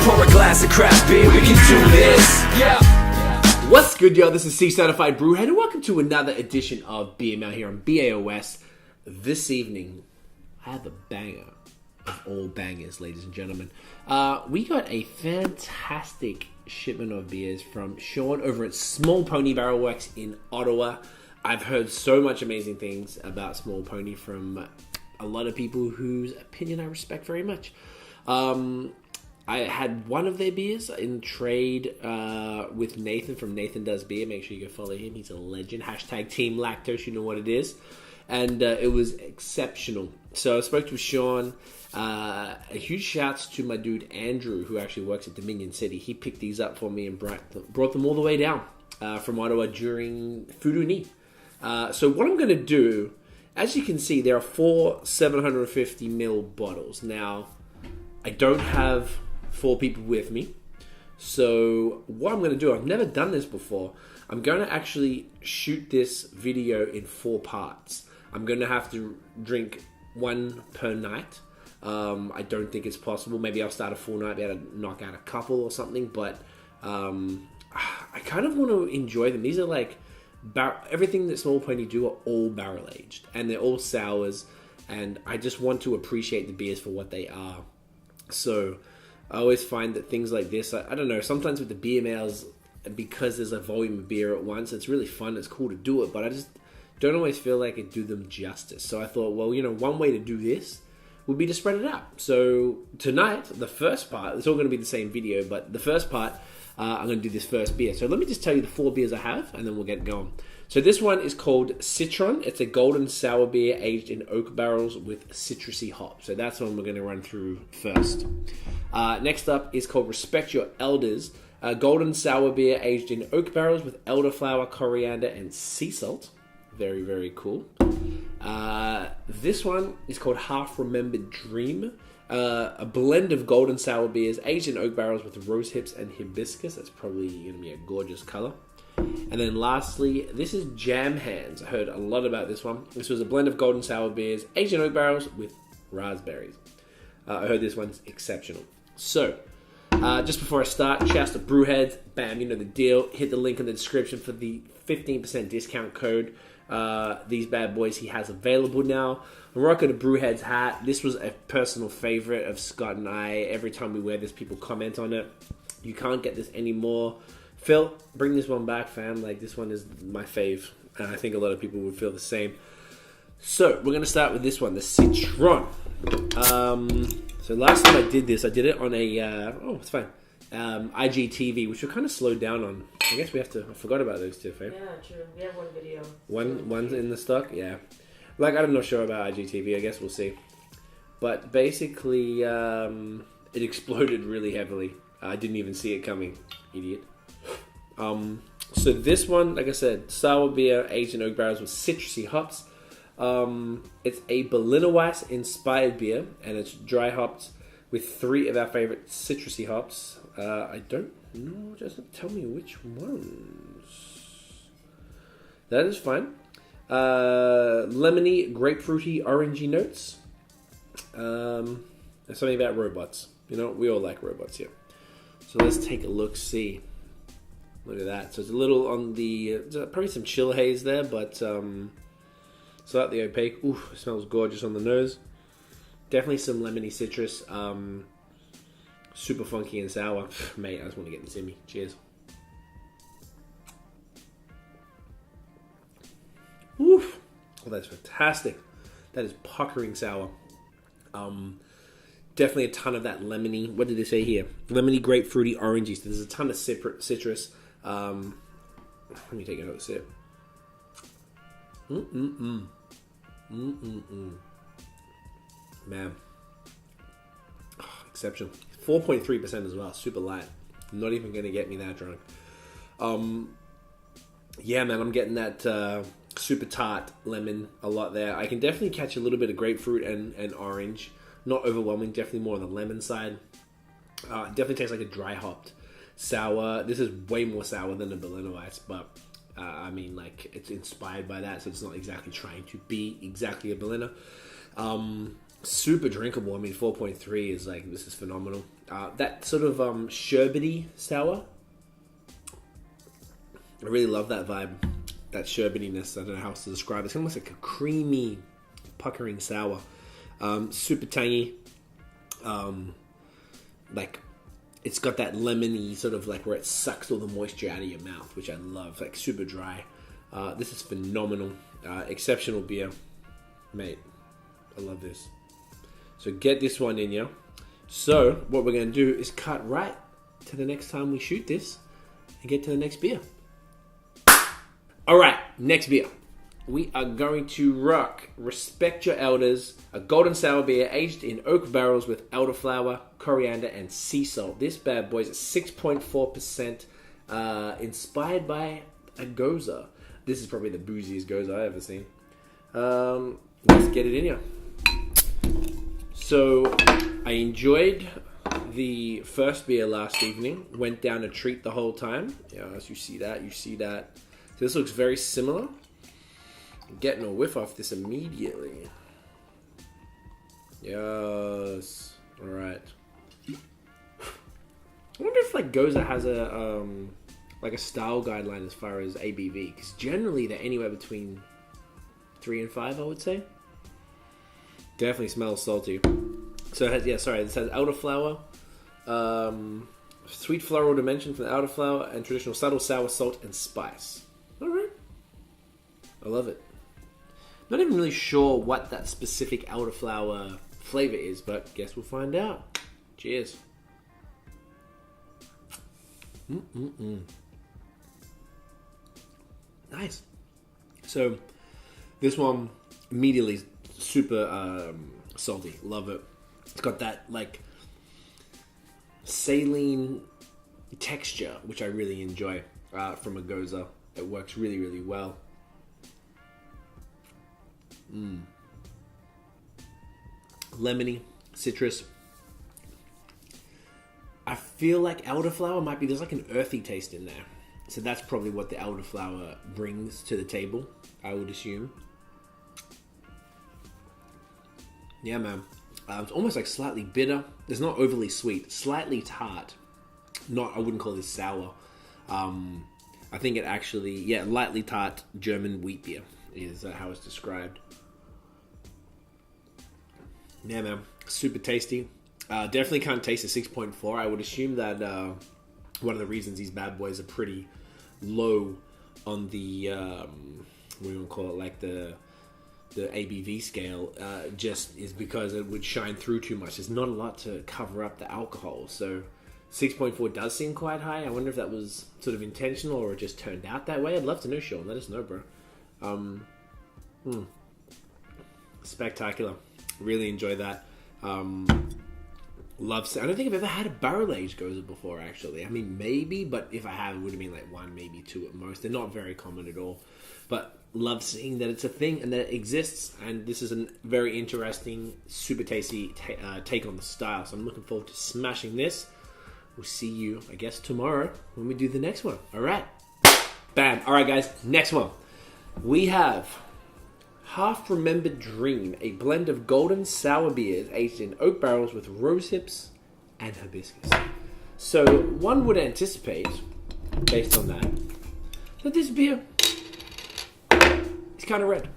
Pour a glass of craft beer, we can do this. Yeah. What's good, y'all? This is C-Certified Brewhead, and welcome to another edition of BML here on BAOS. This evening, I have a banger of all bangers, ladies and gentlemen. We got a fantastic shipment of beers from Sean over at Small Pony Barrel Works in Ottawa. I've heard so much amazing things about Small Pony from a lot of people whose opinion I respect very much. I had one of their beers in trade with Nathan from Nathan Does Beer. Make sure you go follow him. He's a legend. Hashtag Team Lactose. You know what it is. And it was exceptional. So I spoke to Sean. A huge shouts to my dude Andrew, who actually works at Dominion City. He picked these up for me and brought them all the way down from Ottawa during Fuduni. So what I'm going to do, as you can see, there are 4 750ml bottles. Now, I don't have 4 people with me. So what I'm going to do, I've never done this before. I'm going to actually shoot this video in 4 parts. I'm going to have to drink 1 per night. I don't think it's possible. Maybe I'll start a full night, be able to knock out a couple or something. But I kind of want to enjoy them. These are like, everything that Small Pony do are all barrel aged. And they're all sours. And I just want to appreciate the beers for what they are. So I always find that things like this, I don't know, sometimes with the beer mails, because there's a volume of beer at once, it's really fun, it's cool to do it, but I just don't always feel like it do them justice. So I thought, well, one way to do this would be to spread it out. So tonight, the first part, it's all going to be the same video, but the first part, I'm going to do this first beer. So let me just tell you the 4 beers I have, and then we'll get going. So this one is called Citron. It's a golden sour beer aged in oak barrels with citrusy hops. So that's one we're going to run through first. Next up is called Respect Your Elders. A golden sour beer aged in oak barrels with elderflower, coriander, and sea salt. Very, very cool. This one is called Half Remembered Dream. A blend of golden sour beers aged in oak barrels with rose hips and hibiscus. That's probably going to be a gorgeous color. And then lastly, this is Jam Hands. I heard a lot about this one. This was a blend of golden sour beers aged in oak barrels with raspberries. I heard this one's exceptional. So, just before I start, shouts to BrewHeads. Bam, you know the deal. Hit the link in the description for the 15% discount code. These bad boys he has available now. I'm rocking a BrewHeads hat. This was a personal favorite of Scott and I. Every time we wear this, people comment on it. You can't get this anymore. Phil, bring this one back, fam. Like, this one is my fave. And I think a lot of people would feel the same. So, we're going to start with this one, the Citron. So, last time I did this, I did it on a, it's fine, IGTV, which we're kind of slowed down on. I guess I forgot about those two, fam. Yeah, true. We have one video. One's in the stock? Yeah. Like, I'm not sure about IGTV. I guess we'll see. But basically, it exploded really heavily. I didn't even see it coming. Idiot. So this one, like I said, sour beer aged in oak barrels with citrusy hops. It's a Berliner Weiss inspired beer, and it's dry hopped with 3 of our favorite citrusy hops. I don't know, just tell me which ones. That is fine. Lemony, grapefruity, orangey notes. And something about robots. You know, we all like robots here. So let's take a look, see. Look at that. So it's a little on the, probably some chill haze there, but slightly opaque. Ooh, it smells gorgeous on the nose. Definitely some lemony citrus. Super funky and sour. Mate, I just want to get this in me. Cheers. Oof. Oh, that's fantastic. That is puckering sour. Definitely a ton of that lemony. What did they say here? Lemony, grapefruity, orangey. So there's a ton of citrus. Let me take another sip. Man. Oh, exceptional. 4.3% as well. Super light. Not even going to get me that drunk. Yeah, man. I'm getting that super tart lemon a lot there. I can definitely catch a little bit of grapefruit and orange. Not overwhelming. Definitely more on the lemon side. Definitely tastes like a dry hopped sour. This is way more sour than a Berliner Weiss, but I mean, like, it's inspired by that, so it's not exactly trying to be exactly a Berliner. super drinkable. I mean, 4.3 is like, this is phenomenal. That sort of sherbety sour. I really love that vibe. That sherbetiness. I don't know how else to describe it. It's almost like a creamy, puckering sour. Super tangy. Like, it's got that lemony sort of like where it sucks all the moisture out of your mouth, which I love. Like, super dry. This is phenomenal. Exceptional beer. Mate, I love this. So get this one in, yeah? So, what we're going to do is cut right to the next time we shoot this and get to the next beer. Alright, next beer. We are going to rock Respect Your Elders, a golden sour beer aged in oak barrels with elderflower, coriander, and sea salt. This bad boy is at 6.4%, inspired by a goza. This is probably the booziest goza I've ever seen. Let's get it in here. So, I enjoyed the first beer last evening. Went down a treat the whole time. Yes, you see that, you see that. So this looks very similar. I'm getting a whiff off this immediately. Yes. Alright. I wonder if like Goza has a like a style guideline as far as ABV, because generally they're anywhere between 3 and 5, I would say. Definitely smells salty. So it has, this has elderflower, sweet floral dimension from the elderflower, and traditional subtle sour salt and spice. Alright. I love it. Not even really sure what that specific elderflower flavor is, but guess we'll find out. Cheers. Nice. So, this one immediately super salty. Love it. It's got that like saline texture, which I really enjoy from a goza. It works really, really well. Lemony, citrus. I feel like elderflower might be, there's like an earthy taste in there. So that's probably what the elderflower brings to the table, I would assume. Yeah, man. It's almost like slightly bitter. It's not overly sweet. Slightly tart. I wouldn't call this sour. I think it actually, lightly tart German wheat beer is how it's described. Yeah, man. Super tasty. Definitely can't taste the 6.4. I would assume that one of the reasons these bad boys are pretty low on the, what do you want to call it, like the ABV scale, just is because it would shine through too much. There's not a lot to cover up the alcohol. So 6.4 does seem quite high. I wonder if that was sort of intentional or it just turned out that way. I'd love to know, Sean. Let us know, bro. Spectacular. Really enjoy that. I don't think I've ever had a barrel aged goza before, actually. I mean, maybe, but if I have, it would have been like 1, maybe 2 at most. They're not very common at all. But love seeing that it's a thing and that it exists. And this is a very interesting, super tasty take on the style. So I'm looking forward to smashing this. We'll see you, I guess, tomorrow when we do the next one. All right. Bam. All right, guys. Next one. We have Half Remembered Dream, a blend of golden sour beers aged in oak barrels with rose hips and hibiscus. So one would anticipate, based on that this beer is kind of red.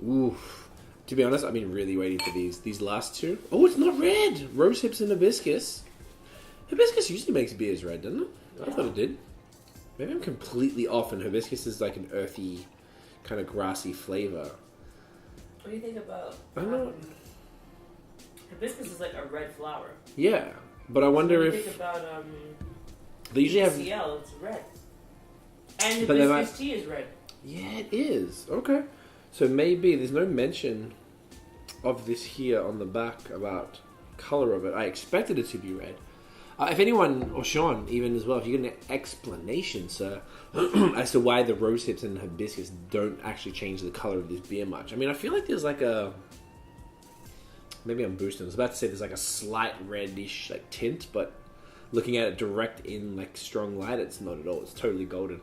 Oof. To be honest, I've been really waiting for these last two. Oh, it's not red. Rose hips and hibiscus. Hibiscus usually makes beers red, doesn't it? I thought it did. Maybe I'm completely off, and hibiscus is like an earthy, kind of grassy flavor. What do you think about? I don't know. Hibiscus is like a red flower. Yeah, but I wonder if Think about they usually have. CL, it's red, and hibiscus tea is red. Yeah, it is. Okay, so maybe there's no mention of this here on the back about color of it. I expected it to be red. If anyone, or Sean even as well, if you get an explanation, sir, as to why the rose hips and hibiscus don't actually change the color of this beer much. I mean, I feel like there's like a... Maybe I'm boosting. I was about to say there's like a slight reddish like tint, but looking at it direct in like strong light, it's not at all. It's totally golden.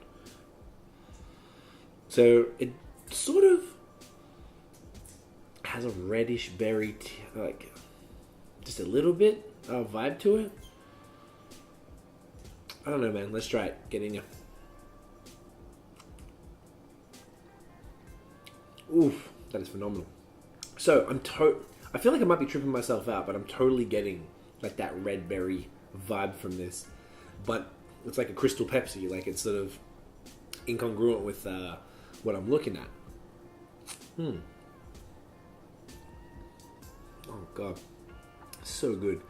So it sort of has a reddish berry, like just a little bit of vibe to it. I don't know, man. Let's try it. Get in here. Oof, that is phenomenal. So I feel like I might be tripping myself out, but I'm totally getting like that red berry vibe from this. But it's like a Crystal Pepsi. Like it's sort of incongruent with what I'm looking at. Oh god, so good.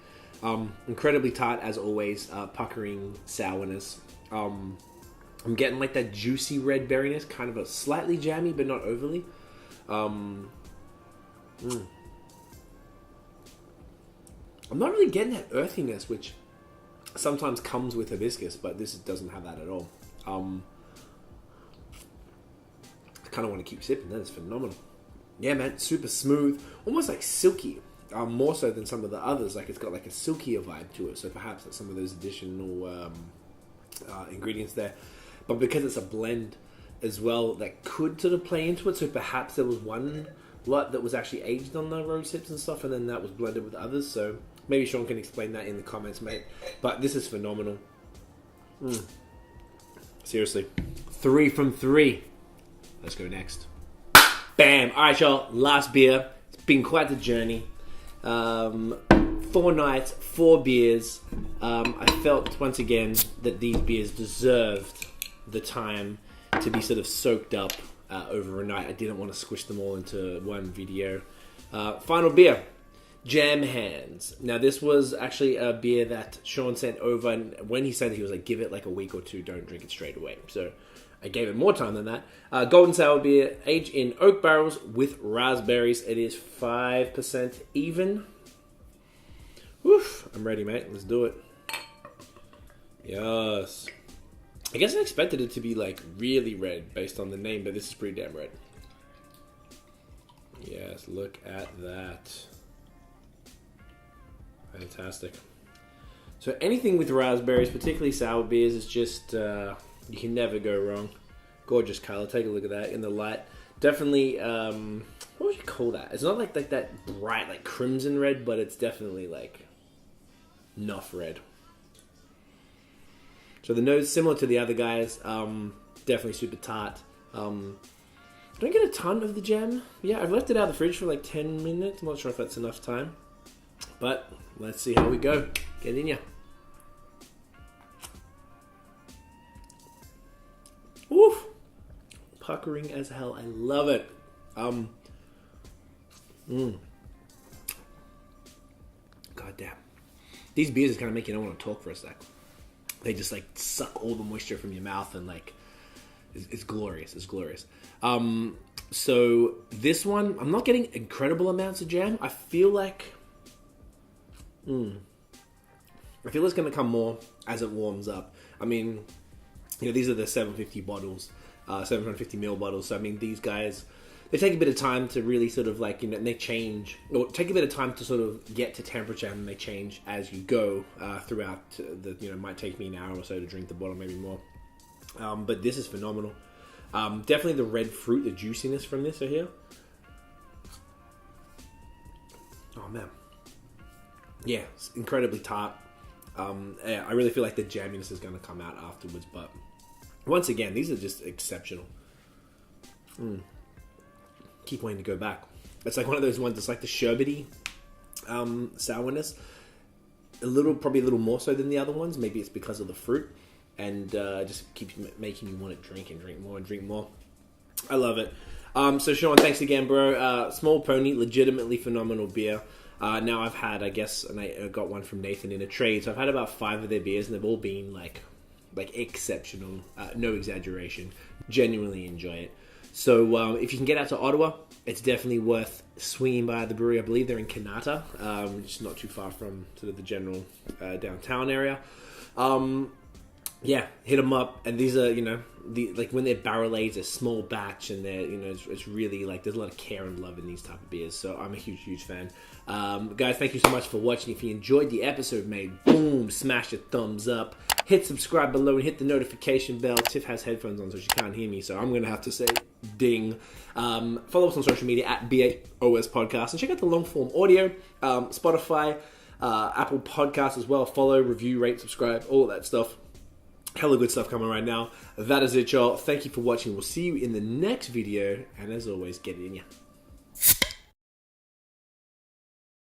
Incredibly tart as always. Puckering sourness. I'm getting like that juicy red berryness, kind of a slightly jammy, but not overly. I'm not really getting that earthiness, which sometimes comes with hibiscus, but this doesn't have that at all. I kind of want to keep sipping. That is phenomenal. Yeah, man, super smooth, almost like silky. More so than some of the others. Like it's got like a silkier vibe to it. So perhaps that's some of those additional ingredients there. But because it's a blend as well, that could sort of play into it. So perhaps there was one lot that was actually aged on the rose hips and stuff, and then that was blended with others. So maybe Sean can explain that in the comments, mate. But this is phenomenal. Seriously, 3 from 3. Let's go next. Bam! All right, y'all. Last beer. It's been quite the journey. 4 nights, 4 beers. I felt once again that these beers deserved the time to be sort of soaked up over a night. I didn't want to squish them all into one video. Final beer, Jam Hands. Now this was actually a beer that Sean sent over, and when he sent it, he was like, give it like a week or two, don't drink it straight away. So I gave it more time than that. Golden Sour beer, aged in oak barrels with raspberries. It is 5% even. Woof, I'm ready, mate. Let's do it. Yes. I guess I expected it to be like really red based on the name, but this is pretty damn red. Yes, look at that. Fantastic. So anything with raspberries, particularly sour beers, is just... you can never go wrong. Gorgeous color. Take a look at that in the light. Definitely, what would you call that? It's not like that bright, like crimson red, but it's definitely like nuff red. So the nose, similar to the other guys, definitely super tart. Don't get a ton of the jam. Yeah, I've left it out of the fridge for like 10 minutes. I'm not sure if that's enough time. But let's see how we go. Get in ya. Woof! Puckering as hell. I love it. God damn. These beers is kind of make you not want to talk for a sec. They just like suck all the moisture from your mouth and like it's glorious. It's glorious. So this one, I'm not getting incredible amounts of jam. I feel like it's going to come more as it warms up. I mean, you know, these are the 750 bottles, 750 ml bottles. So I mean, these guys, they take a bit of time to really sort of like, you know, and they change, or take a bit of time to sort of get to temperature, and they change as you go throughout the, you know, it might take me an hour or so to drink the bottle, maybe more. But this is phenomenal. Definitely the red fruit, the juiciness from this are here. Oh man. Yeah, it's incredibly tart. Yeah, I really feel like the jamminess is going to come out afterwards, but once again, these are just exceptional. Keep wanting to go back. It's like one of those ones that's like the sherbety sourness. Probably a little more so than the other ones. Maybe it's because of the fruit, and just keeps making you want to drink and drink more and drink more. I love it. So Sean, thanks again, bro. Small Pony, legitimately phenomenal beer. Now I've had, I guess, and I got one from Nathan in a trade, so I've had about 5 of their beers, and they've all been like exceptional. No exaggeration. Genuinely enjoy it. So if you can get out to Ottawa, it's definitely worth swinging by the brewery. I believe they're in Kanata, which is not too far from sort of the general downtown area. yeah, hit them up. And these are, you know, like when they're barrel aged, they're small batch, and they're, you know, it's really like there's a lot of care and love in these type of beers. So I'm a huge fan. Guys, thank you so much for watching. If you enjoyed the episode, boom, smash a thumbs up, hit subscribe below, and hit the notification bell. Tiff has headphones on, so she can't hear me, so I'm gonna have to say ding. Follow us on social media at BAOS Podcast, and check out the long form audio, Spotify, Apple Podcasts as well. Follow, review, rate, subscribe, all of that stuff. Hella good stuff coming right now. That is it, y'all. Thank you for watching. We'll see you in the next video. And as always, get it in ya.